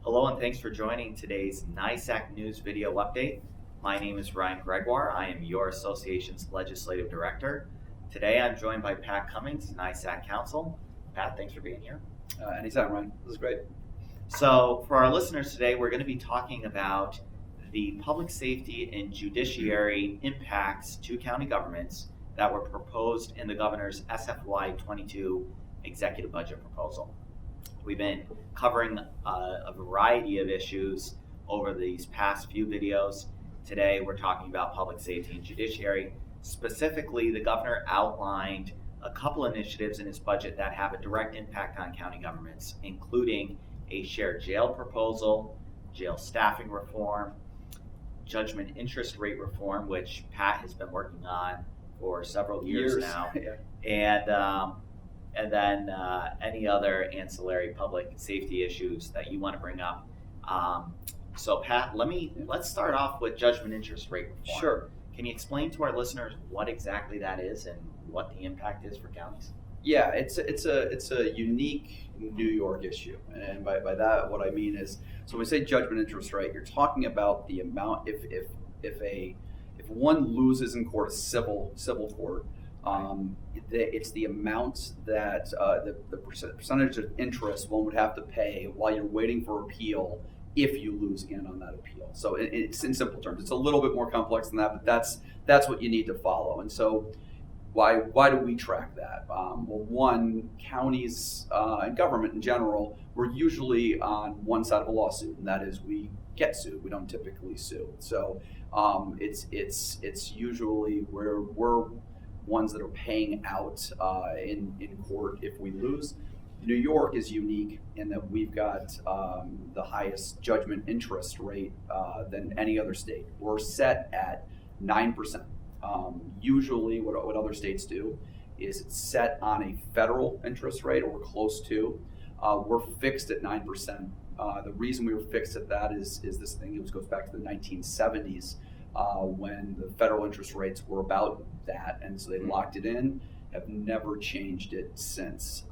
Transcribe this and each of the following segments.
Hello and thanks for joining today's NYSAC News Video Update. My name is Ryan Gregoire. I am your association's Legislative Director. Today I'm joined by Pat Cummings, NYSAC Counsel. Pat, thanks for being here. Anytime, Ryan. This is great. So for our listeners today, we're going to be talking about the public safety and judiciary impacts to county governments that were proposed in the governor's SFY 22 executive budget proposal. We've been covering a variety of issues over these past few videos. Today we're talking about public safety and judiciary. Specifically, the governor outlined a couple initiatives in his budget that have a direct impact on county governments, including a shared jail proposal, jail staffing reform, judgment interest rate reform, which Pat has been working on for several years now, Yeah. and then any other ancillary public safety issues that you want to bring up. So Pat, let's start off with judgment interest rate reform. Sure. Can you explain to our listeners what exactly that is and what the impact is for counties? Yeah, it's a unique New York issue, and by that what I mean is, so when we say judgment interest rate, you're talking about the amount if one loses in court, a civil court. It's the amount that the percentage of interest one would have to pay while you're waiting for appeal if you lose again on that appeal. So it's in simple terms. It's a little bit more complex than that, but that's what you need to follow. And so why do we track that? Well, one, counties and government in general, we're usually on one side of a lawsuit, and that is we get sued. We don't typically sue. So it's usually where we're ones that are paying out in court if we lose. New York is unique in that we've got the highest judgment interest rate than any other state. We're set at 9%. Usually what other states do is it's set on a federal interest rate, or we're close to. We're fixed at 9%. The reason we were fixed at that is this thing, it goes back to the 1970s. When the federal interest rates were about that, and so they locked it in, have never changed it since.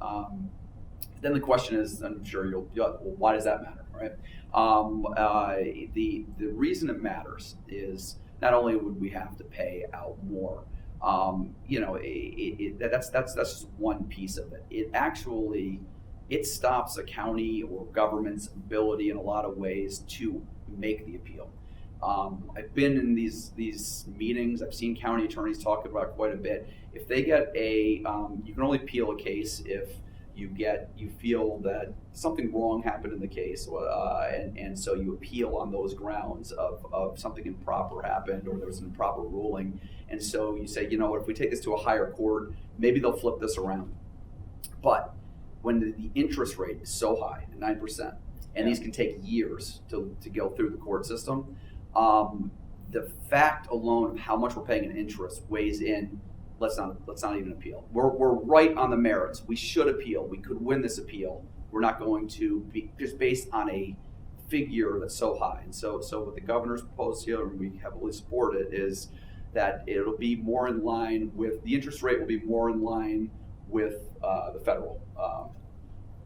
Then the question is, I'm sure well, why does that matter, right? The reason it matters is not only would we have to pay out more, that's just one piece of it. It stops a county or government's ability in a lot of ways to make the appeal. I've been in these meetings. I've seen county attorneys talk about quite a bit. If they get you can only appeal a case if you feel that something wrong happened in the case, and so you appeal on those grounds of something improper happened or there was an improper ruling, and so you say, what, if we take this to a higher court, maybe they'll flip this around. But when the interest rate is so high, 9%, and these can take years to go through the court system, the fact alone of how much we're paying in interest weighs in. Let's not even appeal. We're right on the merits. We should appeal. We could win this appeal. We're not going to be just based on a figure that's so high. And so what the governor's proposed here, and we heavily support it, is that it'll be more in line with the interest rate will be more in line with the federal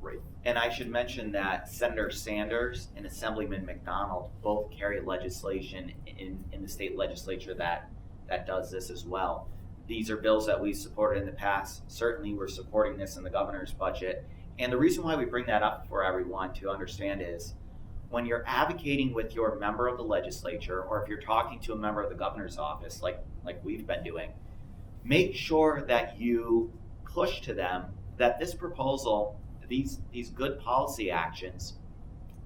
rate. And I should mention that Senator Sanders and Assemblyman McDonald both carry legislation in the state legislature that does this as well. These are bills that we've supported in the past. Certainly we're supporting this in the governor's budget. And the reason why we bring that up for everyone to understand is when you're advocating with your member of the legislature, or if you're talking to a member of the governor's office, like we've been doing, make sure that you push to them that this proposal, these good policy actions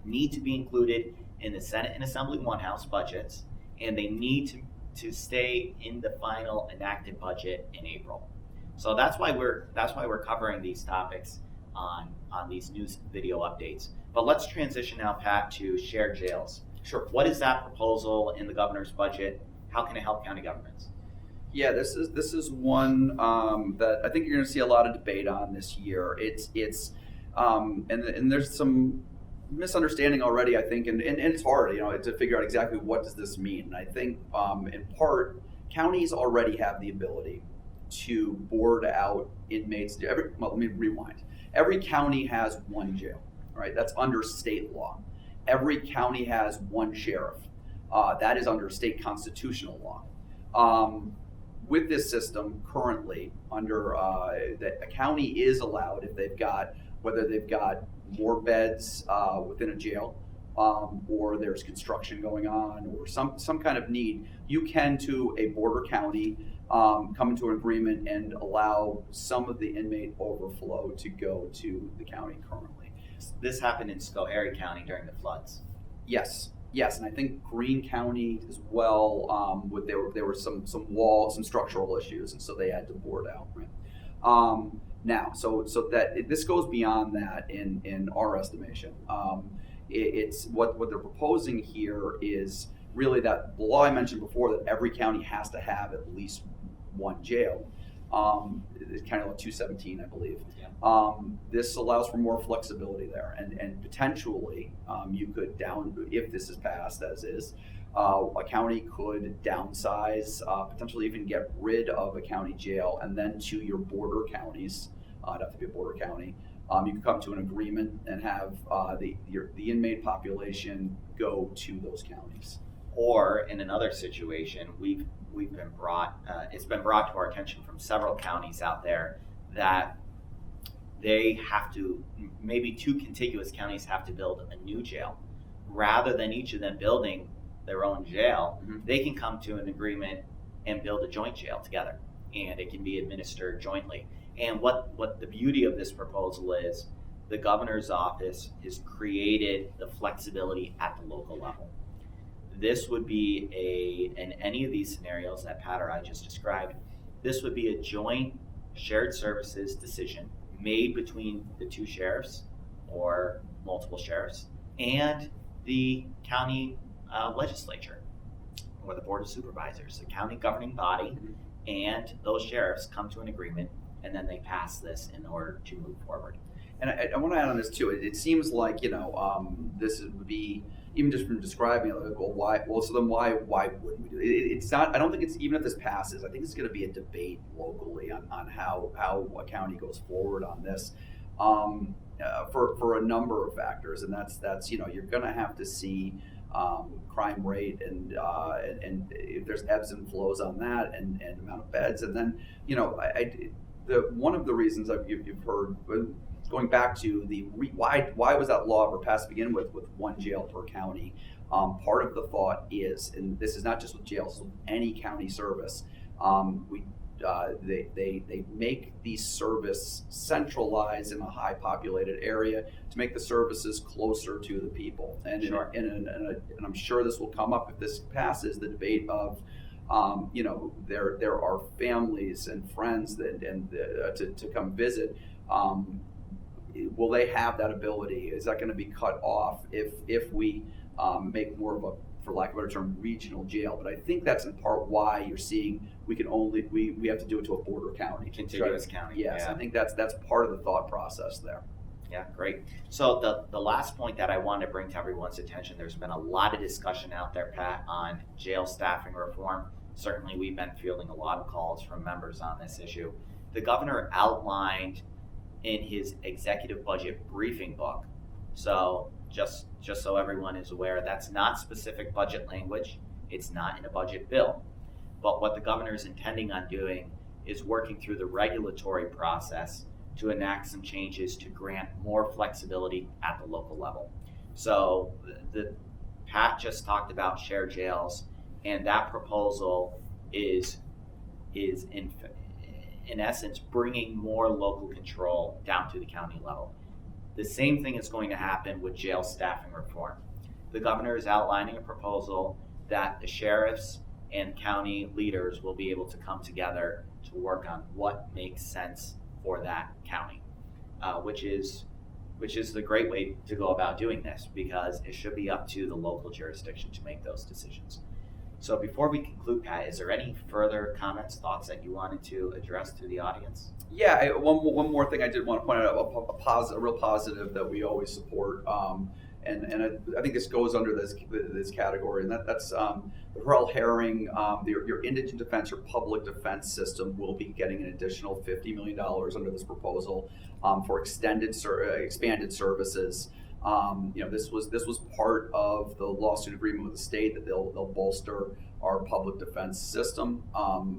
need to be included in the Senate and Assembly One House budgets, and they need to stay in the final enacted budget in April. So that's why we're covering these topics on these news video updates. But let's transition now, Pat, to shared jails. Sure. What is that proposal in the governor's budget? How can it help county governments? Yeah, this is one that I think you're going to see a lot of debate on this year. And there's some misunderstanding already, I think, and it's hard, to figure out exactly what does this mean. And I think, in part, counties already have the ability to board out inmates. Let me rewind. Every county has one jail, right? That's under state law. every county has one sheriff. That is under state constitutional law. With this system currently, under that a county is allowed, if they've got, whether they've got more beds within a jail, or there's construction going on, or some kind of need, you can, to a border county, come into an agreement and allow some of the inmate overflow to go to the county currently. This happened in Schoharie County during the floods. Yes, and I think Greene County as well. There were some structural issues, and so they had to board out. Right? Now, so that this goes beyond that in our estimation. It's what they're proposing here is really that the law I mentioned before, that every county has to have at least one jail. It's kind of like 217, I believe. Yeah. This allows for more flexibility there, and potentially you could if this is passed as is, a county could downsize, potentially even get rid of a county jail, and then to your border counties, it'd have to be a border county. You can come to an agreement and have the inmate population go to those counties. Or in another situation, it's been brought to our attention from several counties out there that they have to, maybe two contiguous counties have to build a new jail. Rather than each of them building their own jail, they can come to an agreement and build a joint jail together, and it can be administered jointly. And what the beauty of this proposal is, the governor's office has created the flexibility at the local level. This would be in any of these scenarios that Pat or I just described, this would be a joint shared services decision made between the two sheriffs or multiple sheriffs and the county legislature or the board of supervisors, the county governing body, and those sheriffs come to an agreement, and then they pass this in order to move forward. And I want to add on this too. It seems like this would be, even just from describing it, like, well, why? Well, so then why wouldn't we do it? It's not. I don't think it's, even if this passes, I think it's going to be a debate locally on how a county goes forward on this, for a number of factors, and that's you're going to have to see crime rate and if there's ebbs and flows on that and amount of beds, and then one of the reasons you've heard, going back to why was that law ever passed to begin with one jail per county? Part of the thought is, and this is not just with jails, with any county service, they make the service centralized in a high populated area to make the services closer to the people. And sure. And I'm sure this will come up if this passes, the debate of there are families and friends to come visit. Will they have that ability? Is that going to be cut off if we make more of a, for lack of a better term, regional jail? But I think that's in part why you're seeing we have to do it to a border county, contiguous county. Yes, yeah. I think that's part of the thought process there. Yeah, great. So the last point that I wanted to bring to everyone's attention, there's been a lot of discussion out there, Pat, on jail staffing reform. Certainly we've been fielding a lot of calls from members on this issue. The governor outlined in his executive budget briefing book, so just so everyone is aware, that's not specific budget language. It's not in a budget bill. But what the governor is intending on doing is working through the regulatory process to enact some changes to grant more flexibility at the local level. So Pat just talked about shared jails, and that proposal is in essence bringing more local control down to the county level. The same thing is going to happen with jail staffing reform. The governor is outlining a proposal that the sheriffs and county leaders will be able to come together to work on what makes sense for that county, which is the great way to go about doing this, because it should be up to the local jurisdiction to make those decisions. So before we conclude, Pat, is there any further comments, thoughts that you wanted to address to the audience? Yeah, one more thing I did want to point out, a real positive that we always support, and I think this goes under this category, and that's the Hurrell Herring, your indigent defense or public defense system will be getting an additional $50 million under this proposal for expanded services. This was part of the lawsuit agreement with the state that they'll bolster our public defense system.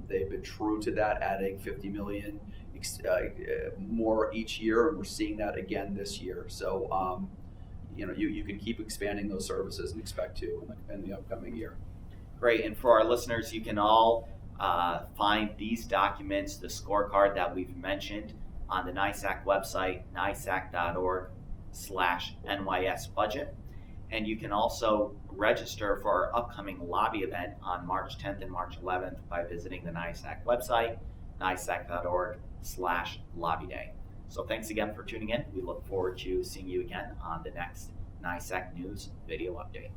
They've been true to that, adding 50 million more each year, and we're seeing that again this year. So, you can keep expanding those services and expect to in the upcoming year. Great, and for our listeners, you can all find these documents, the scorecard that we've mentioned, on the NYSAC website, nysac.org/NYS budget. And you can also register for our upcoming lobby event on March 10th and March 11th by visiting the NYSAC website, nysac.org/lobby day. So thanks again for tuning in. We look forward to seeing you again on the next NYSAC News video update.